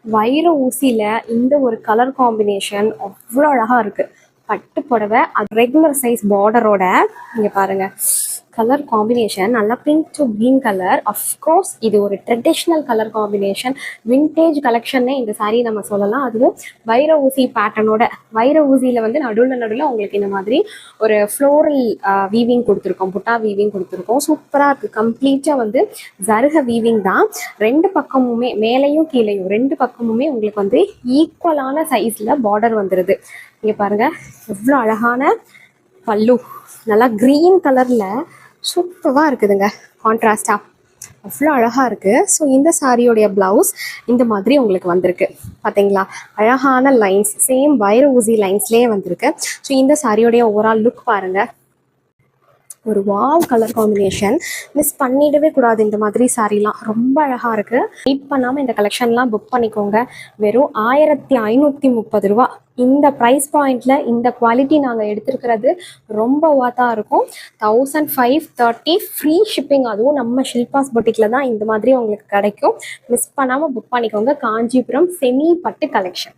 வைர ஊசியில் இந்த ஒரு கலர் காம்பினேஷன் அவ்வளோ அழகாக இருக்குது. பட்டு புடவை அது ரெகுலர் சைஸ் பார்டரோட இங்கே பாருங்கள் கலர் காம்பினேஷன் நல்லா pink to green colour. Of course இது ஒரு ட்ரெடிஷ்னல் கலர் காம்பினேஷன், வின்டேஜ் கலெக்ஷன்னே இந்த சாரீ நம்ம சொல்லலாம். அதுவும் வைர ஊசி பேட்டர்னோட, வைர ஊசியில் வந்து நடுவில் உங்களுக்கு இந்த மாதிரி ஒரு ஃப்ளோரல் வீவிங் கொடுத்துருக்கோம், புட்டா வீவிங் கொடுத்துருக்கோம். சூப்பராக இருக்குது. கம்ப்ளீட்டாக வந்து ஜருக வீவிங் தான். ரெண்டு பக்கமுமே மேலேயும் கீழேயும் ரெண்டு பக்கமுமே உங்களுக்கு வந்து ஈக்குவலான சைஸில் பார்டர் வந்துடுது. இங்கே பாருங்கள் எவ்வளோ அழகான பல்லு, நல்லா க்ரீன் கலரில் சூப்பராக இருக்குதுங்க. கான்ட்ராஸ்டாக அவ்வளோ அழகாக இருக்குது. ஸோ இந்த சாரியோடைய ப்ளவுஸ் இந்த மாதிரி உங்களுக்கு வந்திருக்கு பார்த்தீங்களா, அழகான லைன்ஸ், சேம் வைர ஊசி லைன்ஸ்லேயே வந்திருக்கு. ஸோ இந்த சாரியோடைய ஓவரால் லுக் பாருங்கள், ஒரு வாவ் கலர் காம்பினேஷன். மிஸ் பண்ணிடவே கூடாது. இந்த மாதிரி சாரீலாம் ரொம்ப அழகாக இருக்குது. வெயிட் பண்ணாமல் இந்த கலெக்ஷன்லாம் புக் பண்ணிக்கோங்க. வெறும் 1530 ரூபா. இந்த ப்ரைஸ் பாயிண்டில் இந்த குவாலிட்டி நாங்கள் எடுத்துருக்கிறது ரொம்ப வாத்தாக இருக்கும். 1530 ஃப்ரீ ஷிப்பிங். அதுவும் நம்ம ஷில்பாஸ் பொட்டிக்கில் தான் இந்த மாதிரி உங்களுக்கு கிடைக்கும். மிஸ் பண்ணாமல் புக் பண்ணிக்கோங்க. காஞ்சிபுரம் செமி பட்டு கலெக்ஷன்.